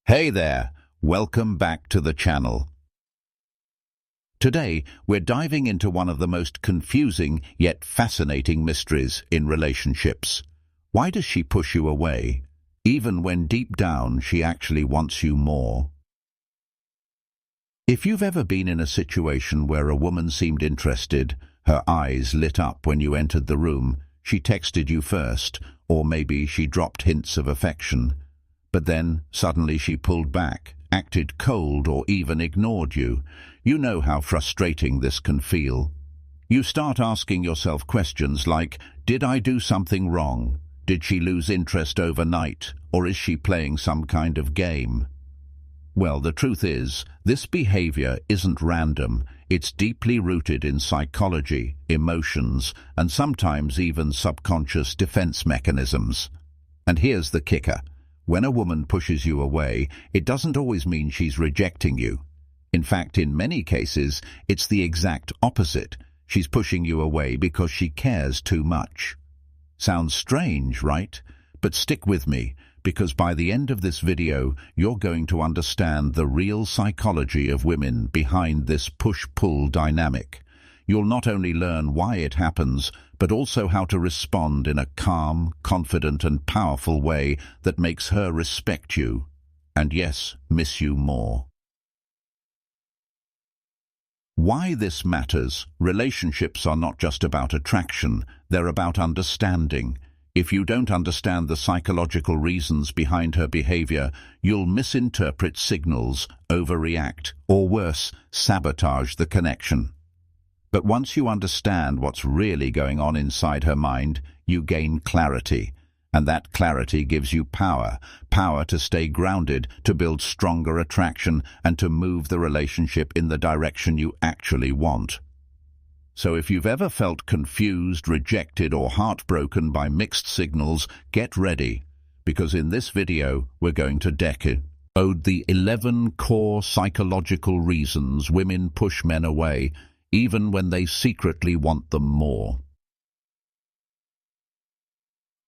Hey there, welcome back to the channel. Today, we're diving into one of the most confusing yet fascinating mysteries in relationships. Why does she push you away, even when deep down she actually wants you more? If you've ever been in a situation where a woman seemed interested, her eyes lit up when you entered the room, she texted you first, or maybe she dropped hints of affection, but then suddenly she pulled back, acted cold, or even ignored you, you know how frustrating this can feel. You start asking yourself questions like, did I do something wrong? Did she lose interest overnight? Or is she playing some kind of game? Well, the truth is, this behavior isn't random. It's deeply rooted in psychology, emotions, and sometimes even subconscious defense mechanisms. And here's the kicker. When a woman pushes you away, it doesn't always mean she's rejecting you. In fact, in many cases, it's the exact opposite. She's pushing you away because she cares too much. Sounds strange, right? But stick with me, because by the end of this video, you're going to understand the real psychology of women behind this push-pull dynamic. You'll not only learn why it happens, but also how to respond in a calm, confident, and powerful way that makes her respect you, and yes, miss you more. Why this matters. Relationships are not just about attraction, they're about understanding. If you don't understand the psychological reasons behind her behavior, you'll misinterpret signals, overreact, or worse, sabotage the connection. But once you understand what's really going on inside her mind, you gain clarity. And that clarity gives you power. Power to stay grounded, to build stronger attraction, and to move the relationship in the direction you actually want. So if you've ever felt confused, rejected, or heartbroken by mixed signals, get ready. Because in this video, we're going to decode the 11 core psychological reasons women push men away, even when they secretly want them more.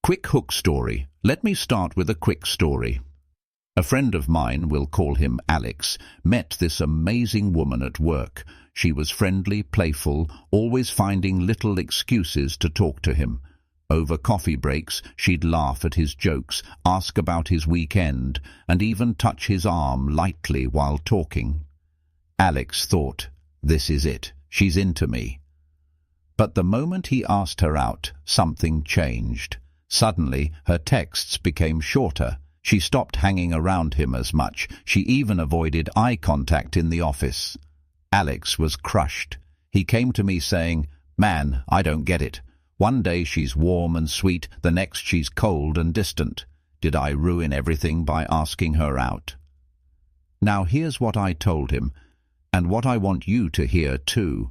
Quick hook story. Let me start with a quick story. A friend of mine, we'll call him Alex, met this amazing woman at work. She was friendly, playful, always finding little excuses to talk to him. Over coffee breaks, she'd laugh at his jokes, ask about his weekend, and even touch his arm lightly while talking. Alex thought, this is it. She's into me. But the moment he asked her out, something changed. Suddenly, her texts became shorter. She stopped hanging around him as much. She even avoided eye contact in the office. Alex was crushed. He came to me saying, "Man, I don't get it. One day she's warm and sweet, the next she's cold and distant. Did I ruin everything by asking her out?" Now here's what I told him, and what I want you to hear too.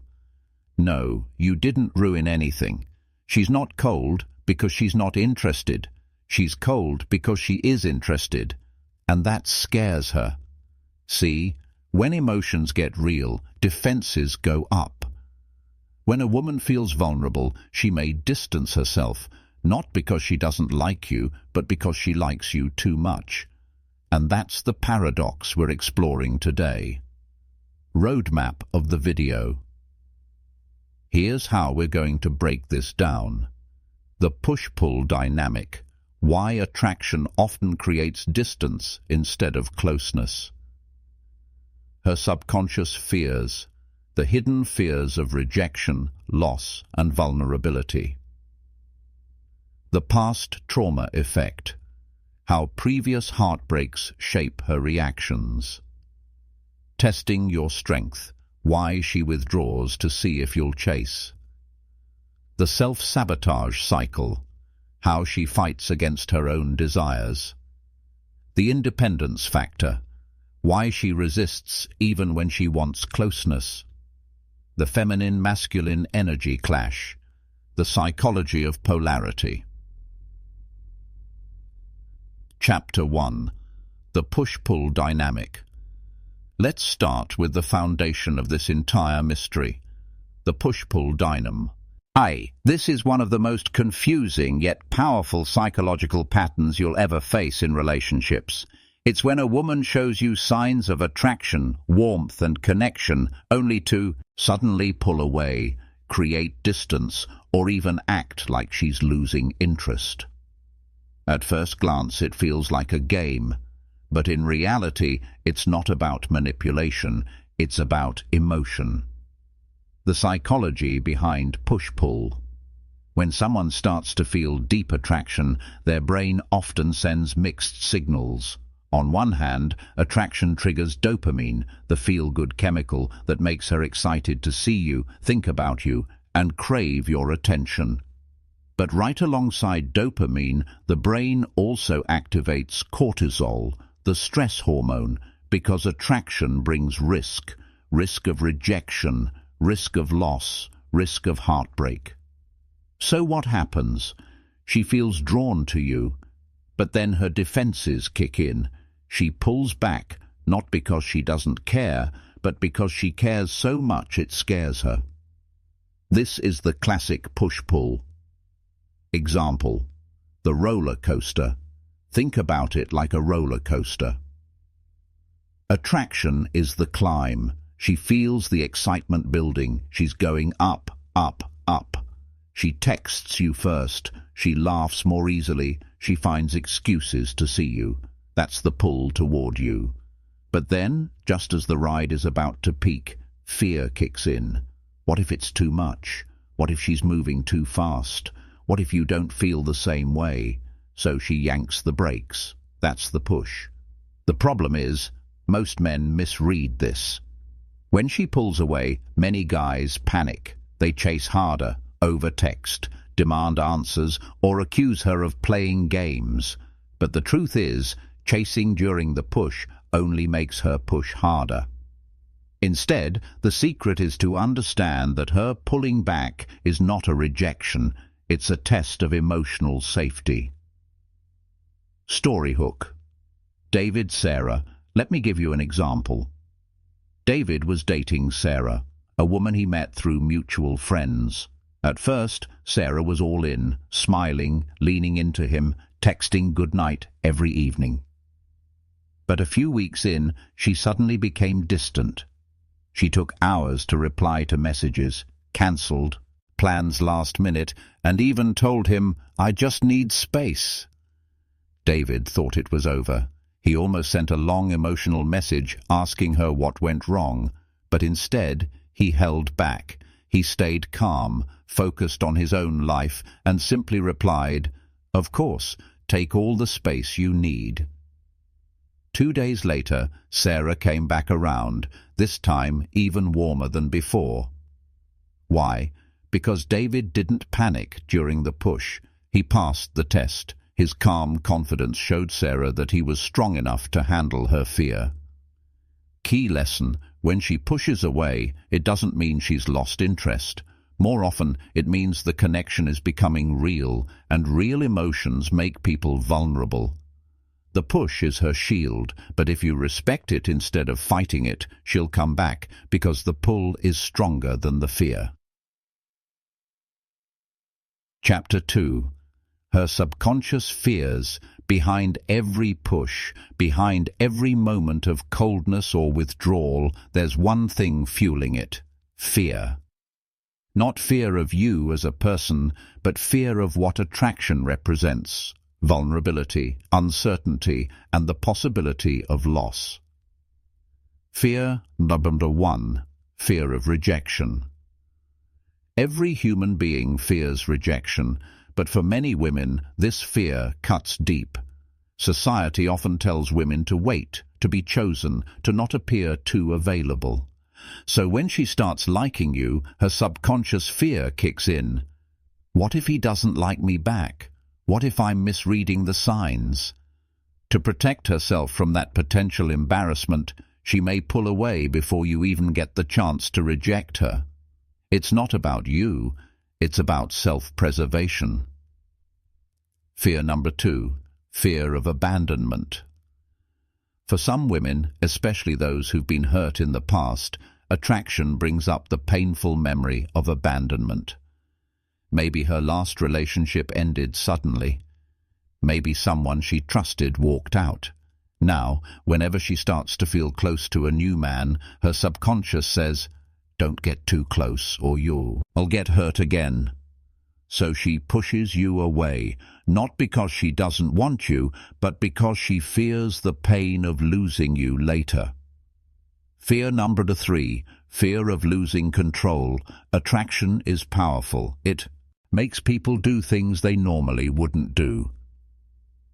No, you didn't ruin anything. She's not cold because she's not interested. She's cold because she is interested, and that scares her. See, when emotions get real, defenses go up. When a woman feels vulnerable, she may distance herself, not because she doesn't like you, but because she likes you too much. And that's the paradox we're exploring today. Roadmap of the video. Here's how we're going to break this down. The push-pull dynamic. Why attraction often creates distance instead of closeness. Her subconscious fears. The hidden fears of rejection, loss, and vulnerability. The past trauma effect. How previous heartbreaks shape her reactions. Testing your strength. Why she withdraws to see if you'll chase. The self-sabotage cycle. How she fights against her own desires. The independence factor. Why she resists even when she wants closeness. The feminine-masculine energy clash. The psychology of polarity. Chapter 1. The push-pull dynamic. Let's start with the foundation of this entire mystery, the push-pull dynamic. This is one of the most confusing yet powerful psychological patterns you'll ever face in relationships. It's when a woman shows you signs of attraction, warmth and connection, only to suddenly pull away, create distance, or even act like she's losing interest. At first glance it feels like a game, but in reality it's not about manipulation, it's about emotion. The psychology behind push-pull. When someone starts to feel deep attraction, their brain often sends mixed signals. On one hand, attraction triggers dopamine, the feel-good chemical that makes her excited to see you, think about you, and crave your attention. But right alongside dopamine, the brain also activates cortisol, the stress hormone, because attraction brings risk of rejection, risk of loss, risk of heartbreak. So what happens? She feels drawn to you, but then her defenses kick in. She pulls back, not because she doesn't care, but because she cares so much it scares her. This is the classic push-pull. Example: the roller coaster. Think about it like a roller coaster. Attraction is the climb. She feels the excitement building. She's going up, up, up. She texts you first. She laughs more easily. She finds excuses to see you. That's the pull toward you. But then, just as the ride is about to peak, fear kicks in. What if it's too much? What if she's moving too fast? What if you don't feel the same way? So she yanks the brakes. That's the push. The problem is, most men misread this. When she pulls away, many guys panic. They chase harder, over-text, demand answers, or accuse her of playing games. But the truth is, chasing during the push only makes her push harder. Instead, the secret is to understand that her pulling back is not a rejection, it's a test of emotional safety. Story hook. David, Sarah. Let me give you an example. David was dating Sarah, a woman he met through mutual friends. At first, Sarah was all in, smiling, leaning into him, texting goodnight every evening. But a few weeks in, she suddenly became distant. She took hours to reply to messages, cancelled, plans last minute, and even told him, "I just need space." David thought it was over. He almost sent a long emotional message asking her what went wrong, but instead he held back. He stayed calm, focused on his own life, and simply replied, "Of course, take all the space you need." 2 days later, Sarah came back around, this time even warmer than before. Why? Because David didn't panic during the push. He passed the test. His calm confidence showed Sarah that he was strong enough to handle her fear. Key lesson: when she pushes away, it doesn't mean she's lost interest. More often, it means the connection is becoming real, and real emotions make people vulnerable. The push is her shield, but if you respect it instead of fighting it, she'll come back, because the pull is stronger than the fear. Chapter 2. Her subconscious fears. Behind every push, behind every moment of coldness or withdrawal, there's one thing fueling it: fear. Not fear of you as a person, but fear of what attraction represents: vulnerability, uncertainty, and the possibility of loss. Fear number 1. Fear of rejection. Every human being fears rejection, but for many women, this fear cuts deep. Society often tells women to wait, to be chosen, to not appear too available. So when she starts liking you, her subconscious fear kicks in. What if he doesn't like me back? What if I'm misreading the signs? To protect herself from that potential embarrassment, she may pull away before you even get the chance to reject her. It's not about you. It's about self-preservation. Fear number 2. Fear of abandonment. For some women, especially those who've been hurt in the past, attraction brings up the painful memory of abandonment. Maybe her last relationship ended suddenly. Maybe someone she trusted walked out. Now, whenever she starts to feel close to a new man, her subconscious says, "Don't get too close or you'll get hurt again." So she pushes you away, not because she doesn't want you, but because she fears the pain of losing you later. Fear number 3, fear of losing control. Attraction is powerful. It makes people do things they normally wouldn't do.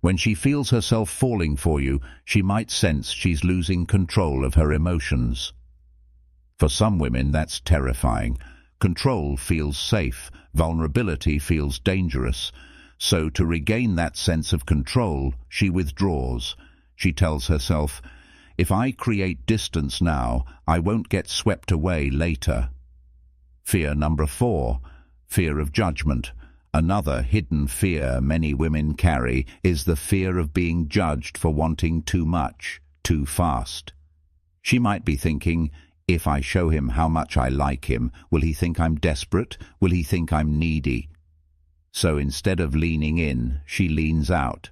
When she feels herself falling for you, she might sense she's losing control of her emotions. For some women, that's terrifying. Control feels safe, vulnerability feels dangerous. So to regain that sense of control, she withdraws. She tells herself, "If I create distance now, I won't get swept away later." Fear number 4, fear of judgment. Another hidden fear many women carry is the fear of being judged for wanting too much, too fast. She might be thinking, if I show him how much I like him, will he think I'm desperate? Will he think I'm needy? So instead of leaning in, she leans out.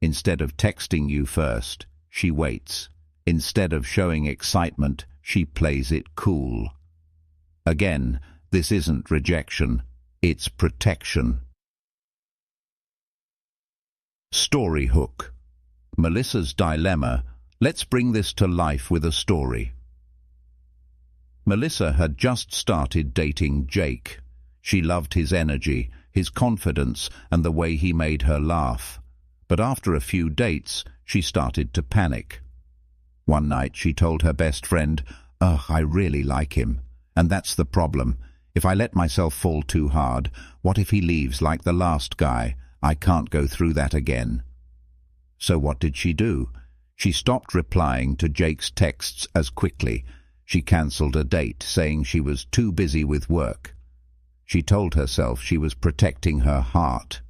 Instead of texting you first, she waits. Instead of showing excitement, she plays it cool. Again, this isn't rejection. It's protection. Story hook. Melissa's dilemma. Let's bring this to life with a story. Melissa had just started dating Jake. She loved his energy, his confidence, and the way he made her laugh. But after a few dates, she started to panic. One night she told her best friend, "Ugh, I really like him. And that's the problem. If I let myself fall too hard, what if he leaves like the last guy? I can't go through that again." So what did she do? She stopped replying to Jake's texts as quickly. She cancelled a date, saying she was too busy with work. She told herself she was protecting her heart.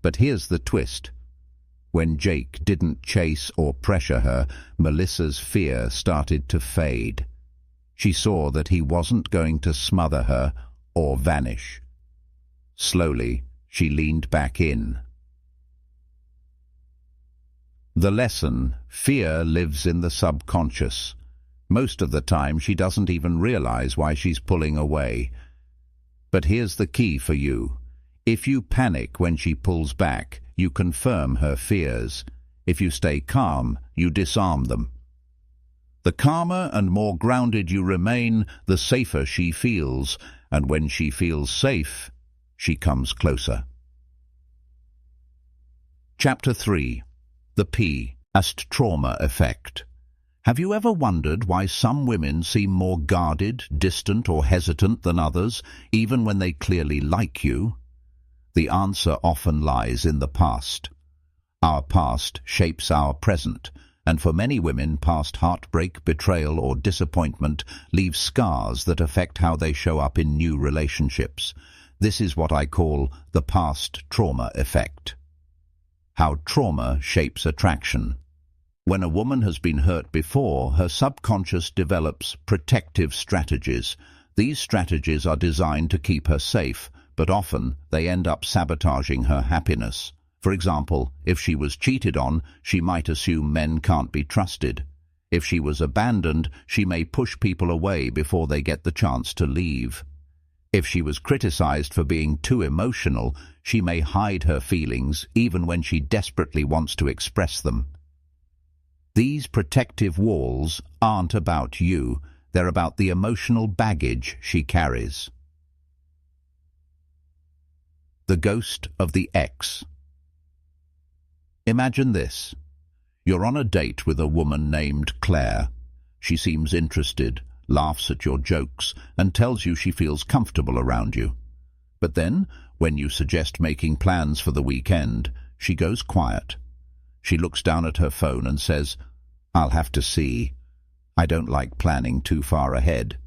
But here's the twist. When Jake didn't chase or pressure her, Melissa's fear started to fade. She saw that he wasn't going to smother her or vanish. Slowly, she leaned back in. The lesson: fear lives in the subconscious. Most of the time, she doesn't even realize why she's pulling away. But here's the key for you. If you panic when she pulls back, you confirm her fears. If you stay calm, you disarm them. The calmer and more grounded you remain, the safer she feels, and when she feels safe, she comes closer. Chapter 3. The Post-Trauma Effect. Have you ever wondered why some women seem more guarded, distant, or hesitant than others, even when they clearly like you? The answer often lies in the past. Our past shapes our present, and for many women, past heartbreak, betrayal, or disappointment leave scars that affect how they show up in new relationships. This is what I call the post-trauma effect. How trauma shapes attraction. When a woman has been hurt before, her subconscious develops protective strategies. These strategies are designed to keep her safe, but often they end up sabotaging her happiness. For example, if she was cheated on, she might assume men can't be trusted. If she was abandoned, she may push people away before they get the chance to leave. If she was criticized for being too emotional, she may hide her feelings even when she desperately wants to express them. These protective walls aren't about you, they're about the emotional baggage she carries. The ghost of the ex. Imagine this. You're on a date with a woman named Claire. She seems interested, laughs at your jokes, and tells you she feels comfortable around you. But then, when you suggest making plans for the weekend, she goes quiet. She looks down at her phone and says, "I'll have to see. I don't like planning too far ahead."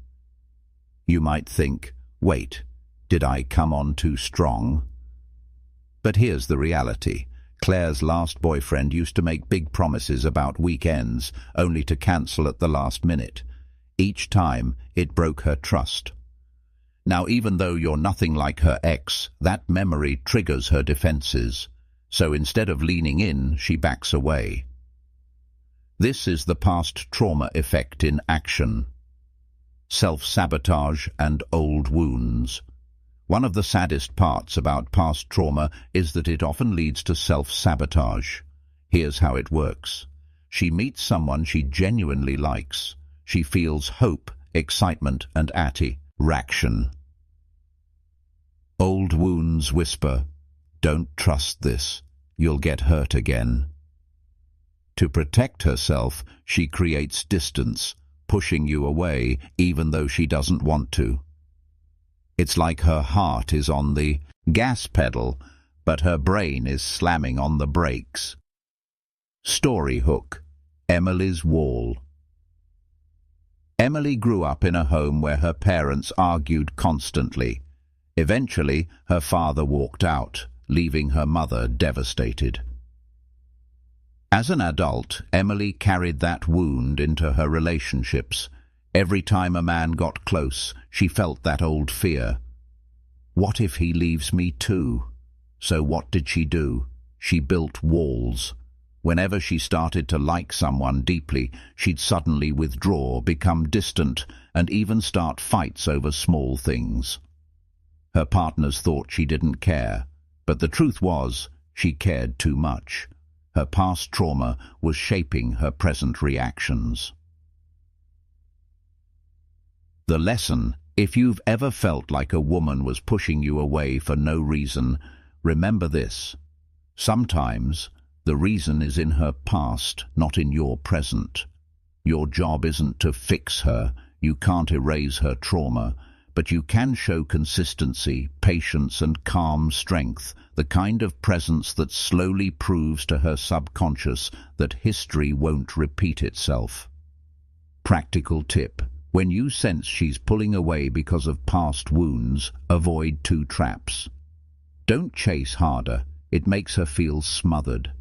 You might think, wait, did I come on too strong? But here's the reality. Claire's last boyfriend used to make big promises about weekends, only to cancel at the last minute. Each time, it broke her trust. Now, even though you're nothing like her ex, that memory triggers her defenses. So instead of leaning in, she backs away. This is the past trauma effect in action. Self-sabotage and old wounds. One of the saddest parts about past trauma is that it often leads to self-sabotage. Here's how it works. She meets someone she genuinely likes. She feels hope, excitement, and attraction. Old wounds whisper, "Don't trust this. You'll get hurt again." To protect herself, she creates distance, pushing you away even though she doesn't want to. It's like her heart is on the gas pedal, but her brain is slamming on the brakes. Story hook. Emily's wall. Emily grew up in a home where her parents argued constantly. Eventually, her father walked out, leaving her mother devastated. As an adult, Emily carried that wound into her relationships. Every time a man got close, she felt that old fear. What if he leaves me too? So what did she do? She built walls. Whenever she started to like someone deeply, she'd suddenly withdraw, become distant, and even start fights over small things. Her partners thought she didn't care, but the truth was, she cared too much. Her past trauma was shaping her present reactions. The lesson: if you've ever felt like a woman was pushing you away for no reason, remember this. Sometimes the reason is in her past, not in your present. Your job isn't to fix her. You can't erase her trauma, but you can show consistency, patience, and calm strength, the kind of presence that slowly proves to her subconscious that history won't repeat itself. Practical tip: when you sense she's pulling away because of past wounds, avoid two traps. Don't chase harder. It makes her feel smothered.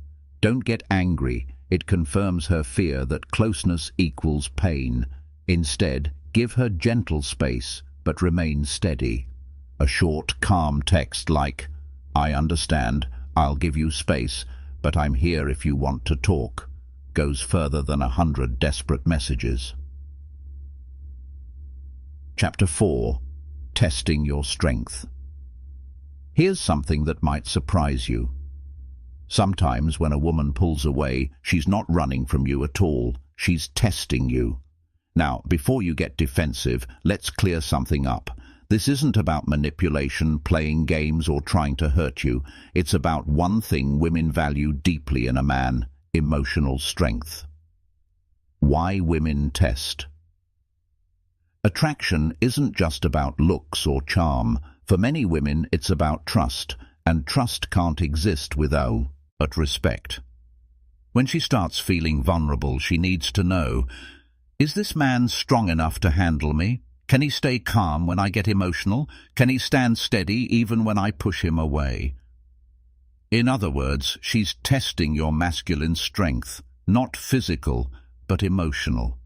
Don't get angry. It confirms her fear that closeness equals pain. Instead, give her gentle space, but remain steady. A short, calm text like, "I understand, I'll give you space, but I'm here if you want to talk," goes further than 100 desperate messages. Chapter 4. Testing your strength. Here's something that might surprise you. Sometimes when a woman pulls away, she's not running from you at all. She's testing you. Now, before you get defensive, let's clear something up. This isn't about manipulation, playing games, or trying to hurt you. It's about one thing women value deeply in a man: emotional strength. Why women test. Attraction isn't just about looks or charm. For many women, it's about trust, and trust can't exist without respect. When she starts feeling vulnerable, she needs to know, is this man strong enough to handle me? Can he stay calm when I get emotional? Can he stand steady even when I push him away? In other words, she's testing your masculine strength, not physical, but emotional.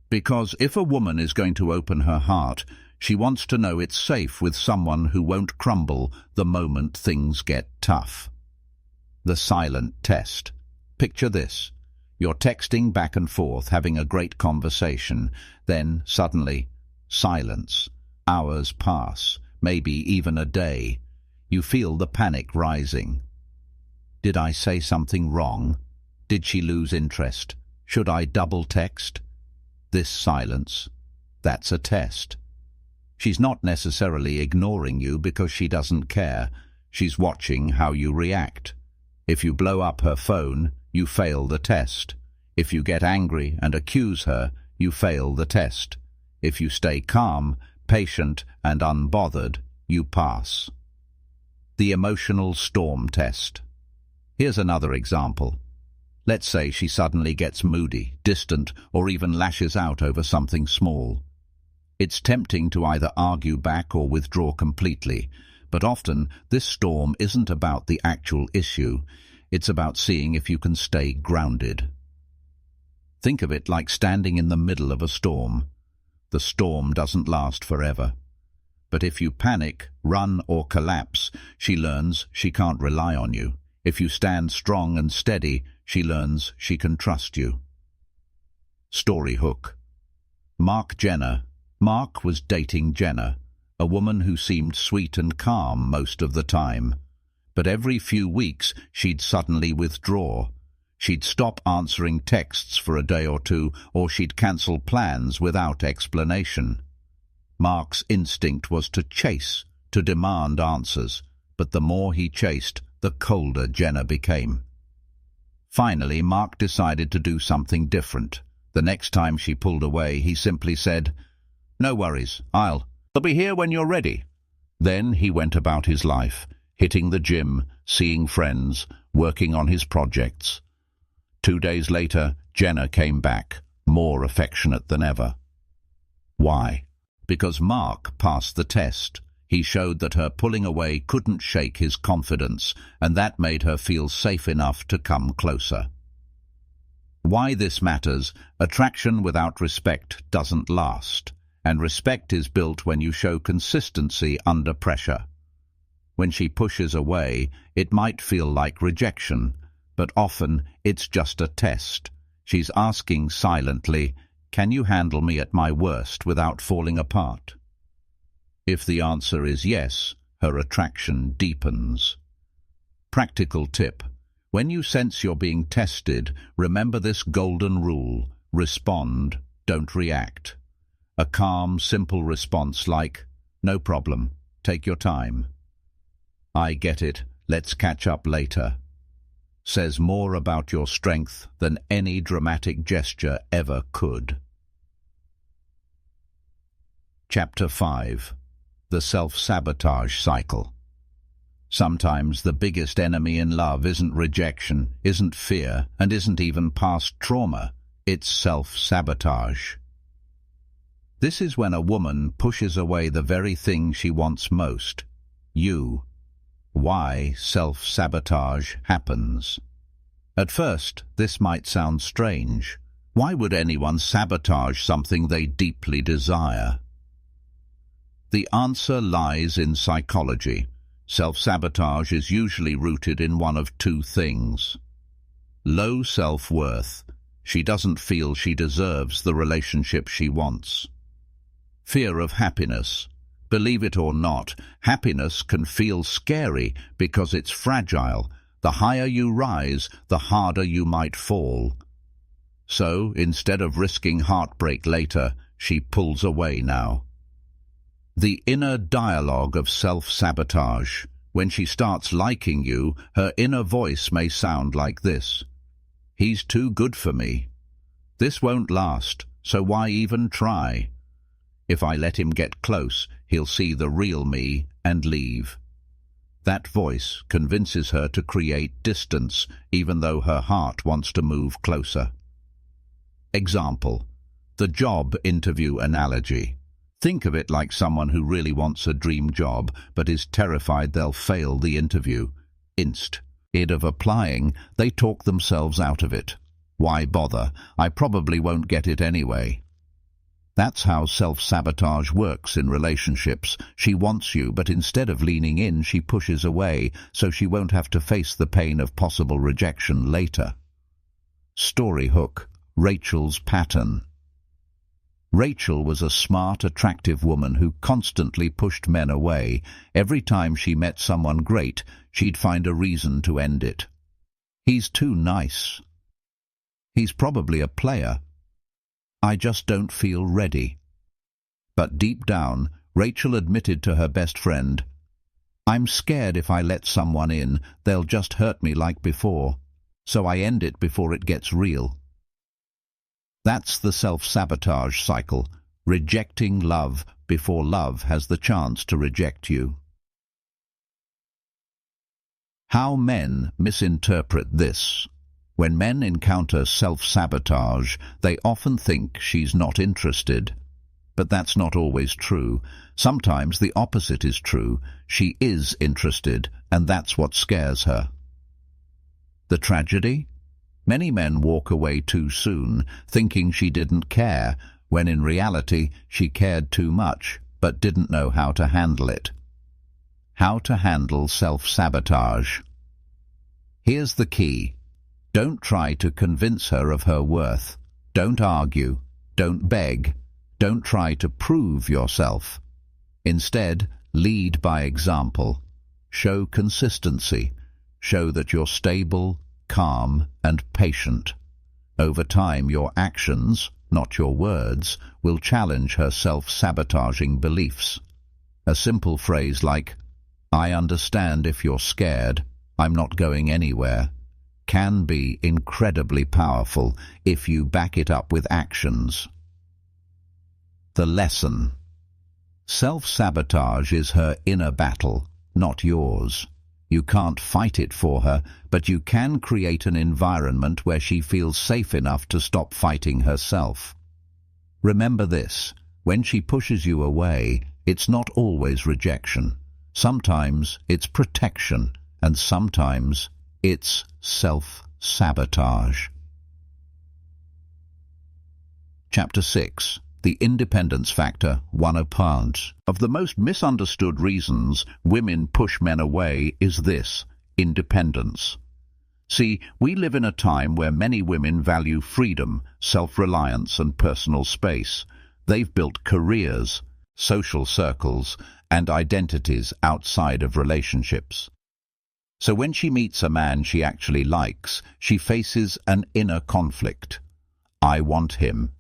Because if a woman is going to open her heart, she wants to know it's safe with someone who won't crumble the moment things get tough. The silent test. Picture this. You're texting back and forth, having a great conversation. Then, suddenly, silence. Hours pass, maybe even a day. You feel the panic rising. Did I say something wrong? Did she lose interest? Should I double text? This silence, that's a test. She's not necessarily ignoring you because she doesn't care. She's watching how you react. If you blow up her phone, you fail the test. If you get angry and accuse her, you fail the test. If you stay calm, patient, and unbothered, you pass. The emotional storm test. Here's another example. Let's say she suddenly gets moody, distant, or even lashes out over something small. It's tempting to either argue back or withdraw completely, but often this storm isn't about the actual issue. It's about seeing if you can stay grounded. Think of it like standing in the middle of a storm. The storm doesn't last forever. But if you panic, run, or collapse, she learns she can't rely on you. If you stand strong and steady, she learns she can trust you. Story hook. Mark was dating Jenna, a woman who seemed sweet and calm most of the time. But every few weeks she'd suddenly withdraw. She'd stop answering texts for a day or two, or she'd cancel plans without explanation. Mark's instinct was to chase, to demand answers, but the more he chased, the colder Jenna became. Finally, Mark decided to do something different. The next time she pulled away, he simply said, "No worries, I'll be here when you're ready." Then he went about his life, hitting the gym, seeing friends, working on his projects. 2 days later, Jenna came back, more affectionate than ever. Why? Because Mark passed the test. He showed that her pulling away couldn't shake his confidence, and that made her feel safe enough to come closer. Why this matters: attraction without respect doesn't last, and respect is built when you show consistency under pressure. When she pushes away, it might feel like rejection, but often it's just a test. She's asking silently, "Can you handle me at my worst without falling apart?" If the answer is yes, her attraction deepens. Practical tip: when you sense you're being tested, remember this golden rule: respond, don't react. A calm, simple response like, "No problem, take your time. I get it, let's catch up later," says more about your strength than any dramatic gesture ever could. Chapter 5. The self-sabotage cycle. Sometimes the biggest enemy in love isn't rejection, isn't fear, and isn't even past trauma. It's self-sabotage. This is when a woman pushes away the very thing she wants most: you. Why self-sabotage happens. At first, this might sound strange. Why would anyone sabotage something they deeply desire? The answer lies in psychology. Self-sabotage is usually rooted in one of two things. Low self-worth. She doesn't feel she deserves the relationship she wants. Fear of happiness. Believe it or not, happiness can feel scary because it's fragile. The higher you rise, the harder you might fall. So, instead of risking heartbreak later, she pulls away now. The inner dialogue of self-sabotage. When she starts liking you, her inner voice may sound like this: "He's too good for me. This won't last, so why even try? If I let him get close, he'll see the real me and leave." That voice convinces her to create distance, even though her heart wants to move closer. Example: the job interview analogy. Think of it like someone who really wants a dream job, but is terrified they'll fail the interview. Instead of applying, they talk themselves out of it. Why bother? I probably won't get it anyway. That's how self-sabotage works in relationships. She wants you, but instead of leaning in, she pushes away, so she won't have to face the pain of possible rejection later. Story hook. Rachel's pattern. Rachel was a smart, attractive woman who constantly pushed men away. Every time she met someone great, she'd find a reason to end it. "He's too nice. He's probably a player. I just don't feel ready." But deep down, Rachel admitted to her best friend, "I'm scared if I let someone in, they'll just hurt me like before. So I end it before it gets real." That's the self-sabotage cycle, rejecting love before love has the chance to reject you. How men misinterpret this. When men encounter self-sabotage, they often think she's not interested. But that's not always true. Sometimes the opposite is true. She is interested, and that's what scares her. The tragedy? Many men walk away too soon, thinking she didn't care, when in reality she cared too much, but didn't know how to handle it. How to handle self-sabotage. Here's the key. Don't try to convince her of her worth. Don't argue, don't beg, don't try to prove yourself. Instead, lead by example. Show consistency. Show that you're stable, calm, and patient. Over time, your actions, not your words, will challenge her self-sabotaging beliefs. A simple phrase like, "I understand if you're scared, I'm not going anywhere," can be incredibly powerful if you back it up with actions. The lesson. Self-sabotage is her inner battle, not yours. You can't fight it for her, but you can create an environment where she feels safe enough to stop fighting herself. Remember this, when she pushes you away, it's not always rejection. Sometimes it's protection, and sometimes it's self-sabotage. Chapter 6. The independence factor, one part. Of the most misunderstood reasons women push men away is this: independence. See, we live in a time where many women value freedom, self-reliance, and personal space. They've built careers, social circles, and identities outside of relationships. So when she meets a man she actually likes, she faces an inner conflict. I want him,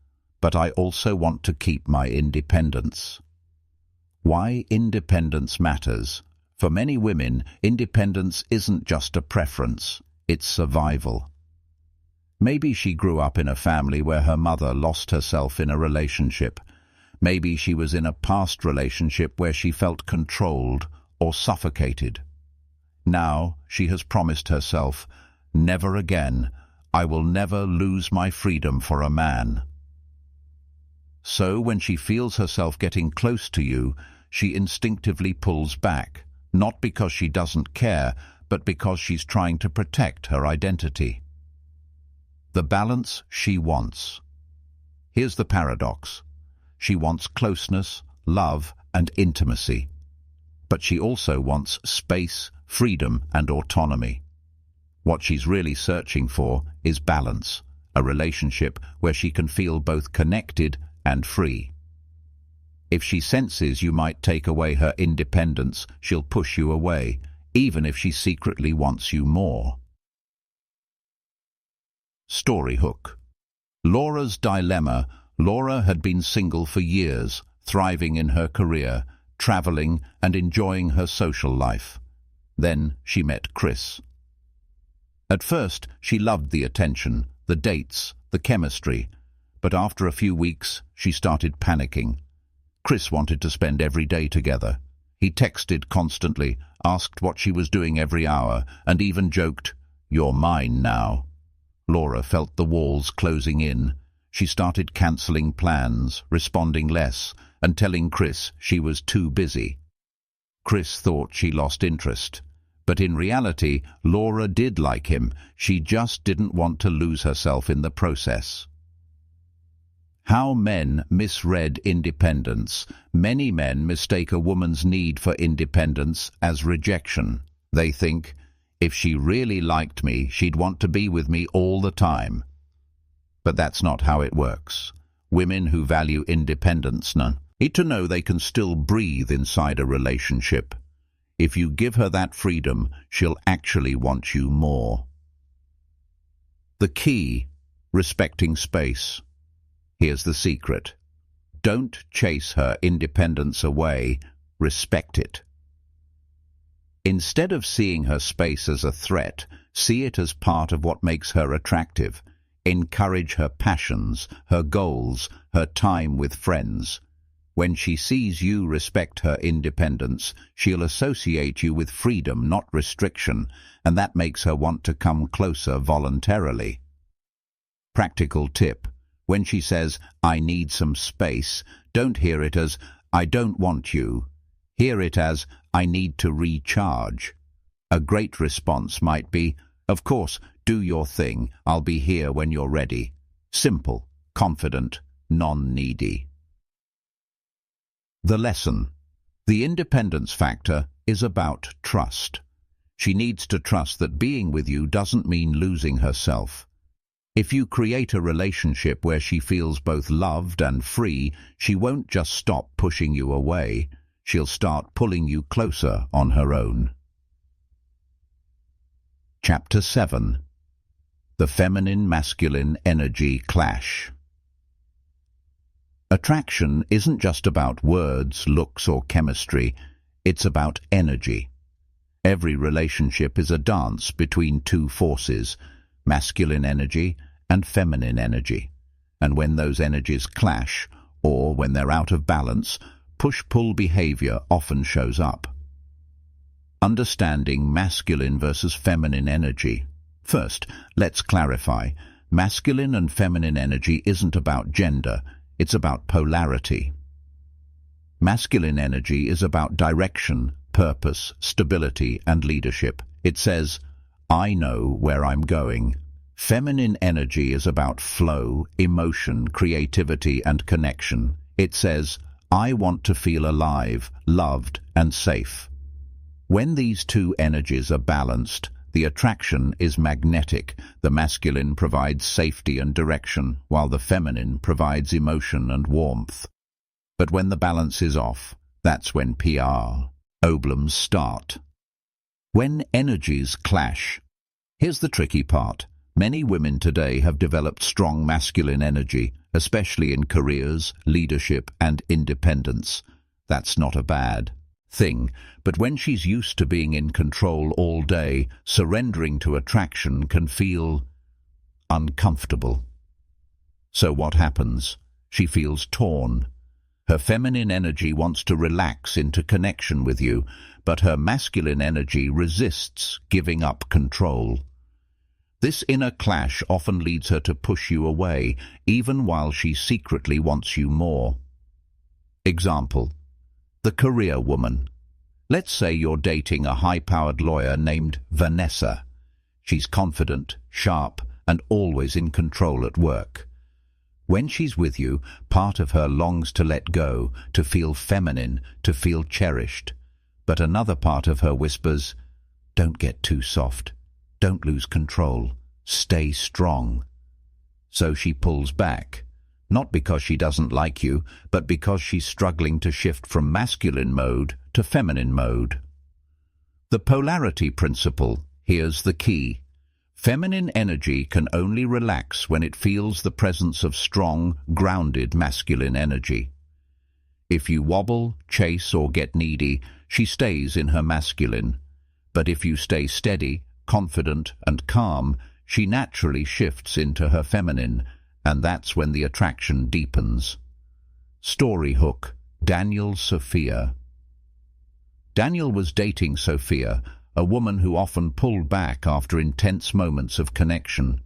but I also want to keep my independence. Why independence matters? For many women, independence isn't just a preference, it's survival. Maybe she grew up in a family where her mother lost herself in a relationship. Maybe she was in a past relationship where she felt controlled or suffocated. Now she has promised herself, never again, I will never lose my freedom for a man. So when she feels herself getting close to you, she instinctively pulls back, not because she doesn't care, but because she's trying to protect her identity. The balance she wants. Here's the paradox. She wants closeness, love, and intimacy. But she also wants space, freedom, and autonomy. What she's really searching for is balance, a relationship where she can feel both connected and free. If she senses you might take away her independence, she'll push you away, even if she secretly wants you more. Story hook. Laura's dilemma. Laura had been single for years, thriving in her career, traveling and enjoying her social life. Then she met Chris. At first, she loved the attention, the dates, the chemistry, but after a few weeks, she started panicking. Chris wanted to spend every day together. He texted constantly, asked what she was doing every hour, and even joked, "You're mine now." Laura felt the walls closing in. She started cancelling plans, responding less, and telling Chris she was too busy. Chris thought she lost interest. But in reality, Laura did like him. She just didn't want to lose herself in the process. How men misread independence. Many men mistake a woman's need for independence as rejection. They think, if she really liked me, she'd want to be with me all the time. But that's not how it works. Women who value independence need to know they can still breathe inside a relationship. If you give her that freedom, she'll actually want you more. The key, respecting space. Here's the secret. Don't chase her independence away, respect it. Instead of seeing her space as a threat, see it as part of what makes her attractive. Encourage her passions, her goals, her time with friends. When she sees you respect her independence, she'll associate you with freedom, not restriction, and that makes her want to come closer voluntarily. Practical tip. When she says, "I need some space," don't hear it as, "I don't want you." Hear it as, "I need to recharge." A great response might be, "Of course, do your thing. I'll be here when you're ready." Simple, confident, non-needy. The lesson. The independence factor is about trust. She needs to trust that being with you doesn't mean losing herself. If you create a relationship where she feels both loved and free, she won't just stop pushing you away. She'll start pulling you closer on her own. Chapter 7. The Feminine-Masculine Energy Clash. Attraction isn't just about words, looks, or chemistry. It's about energy. Every relationship is a dance between two forces, masculine energy and feminine energy. And when those energies clash, or when they're out of balance, push-pull behavior often shows up. Understanding masculine versus feminine energy. First, let's clarify. Masculine and feminine energy isn't about gender, it's about polarity. Masculine energy is about direction, purpose, stability, and leadership. It says, I know where I'm going. Feminine energy is about flow, emotion, creativity, and connection. It says, I want to feel alive, loved, and safe. When these two energies are balanced, the attraction is magnetic. The masculine provides safety and direction, while the feminine provides emotion and warmth. But when the balance is off, that's when problems start. When energies clash. Here's the tricky part. Many women today have developed strong masculine energy, especially in careers, leadership, and independence. That's not a bad thing, but when she's used to being in control all day, surrendering to attraction can feel uncomfortable. So what happens? She feels torn. Her feminine energy wants to relax into connection with you, but her masculine energy resists giving up control. This inner clash often leads her to push you away, even while she secretly wants you more. Example: the career woman. Let's say you're dating a high-powered lawyer named Vanessa. She's confident, sharp, and always in control at work. When she's with you, part of her longs to let go, to feel feminine, to feel cherished. But another part of her whispers, don't get too soft. Don't lose control. Stay strong. So she pulls back, not because she doesn't like you, but because she's struggling to shift from masculine mode to feminine mode. The polarity principle, here's the key. Feminine energy can only relax when it feels the presence of strong, grounded masculine energy. If you wobble, chase, or get needy, she stays in her masculine. But if you stay steady, confident, and calm, she naturally shifts into her feminine, and that's when the attraction deepens. Story hook: Daniel Sophia. Daniel was dating Sophia, a woman who often pulled back after intense moments of connection.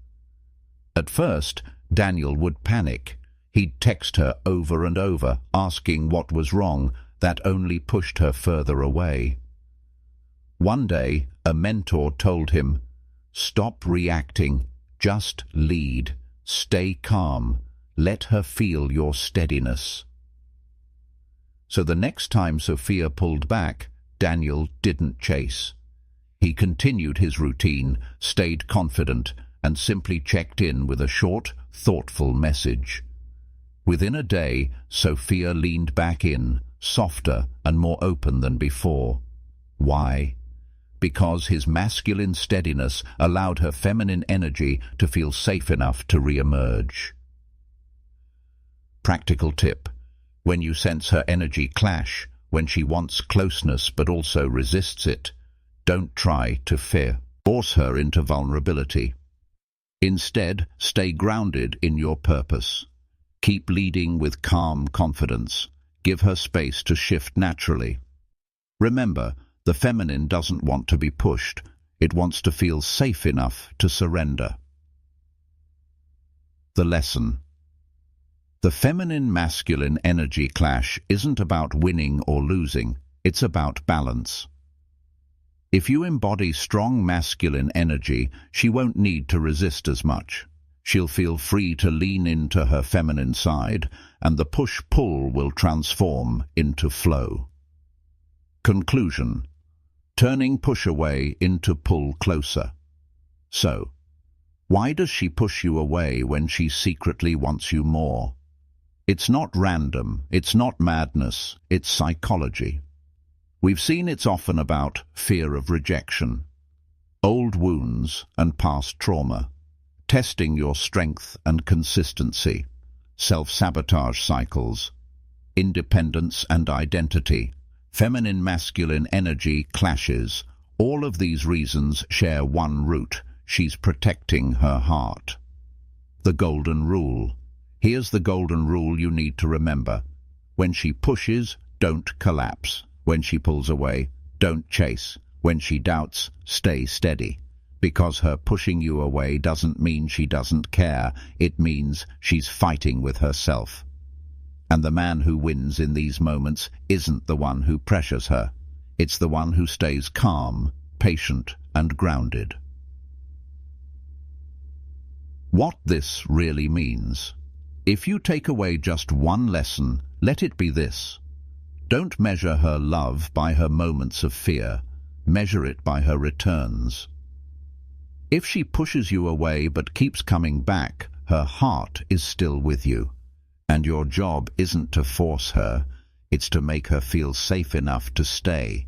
At first, Daniel would panic. He'd text her over and over, asking what was wrong. That only pushed her further away. One day, a mentor told him, stop reacting, just lead, stay calm, let her feel your steadiness. So the next time Sophia pulled back, Daniel didn't chase. He continued his routine, stayed confident, and simply checked in with a short, thoughtful message. Within a day, Sophia leaned back in, softer and more open than before. Why? Because his masculine steadiness allowed her feminine energy to feel safe enough to re-emerge. Practical tip: when you sense her energy clash, when she wants closeness but also resists it, don't try to force her into vulnerability. Instead, stay grounded in your purpose. Keep leading with calm confidence. Give her space to shift naturally. Remember, the feminine doesn't want to be pushed. It wants to feel safe enough to surrender. The lesson: the feminine-masculine energy clash isn't about winning or losing. It's about balance. If you embody strong masculine energy, she won't need to resist as much. She'll feel free to lean into her feminine side, and the push-pull will transform into flow. Conclusion: turning push away into pull closer. So, Why does she push you away when she secretly wants you more? It's not random, it's not madness, it's psychology. We've seen it's often about fear of rejection, old wounds and past trauma, testing your strength and consistency, self-sabotage cycles, independence and identity, feminine-masculine energy clashes. All of these reasons share one root: she's protecting her heart. The golden rule. Here's the golden rule you need to remember. When she pushes, don't collapse. When she pulls away, don't chase. When she doubts, stay steady. Because her pushing you away doesn't mean she doesn't care. It means she's fighting with herself. And the man who wins in these moments isn't the one who pressures her. It's the one who stays calm, patient, and grounded. What this really means. If you take away just one lesson, let it be this. Don't measure her love by her moments of fear. Measure it by her returns. If she pushes you away but keeps coming back, her heart is still with you. And your job isn't to force her, it's to make her feel safe enough to stay.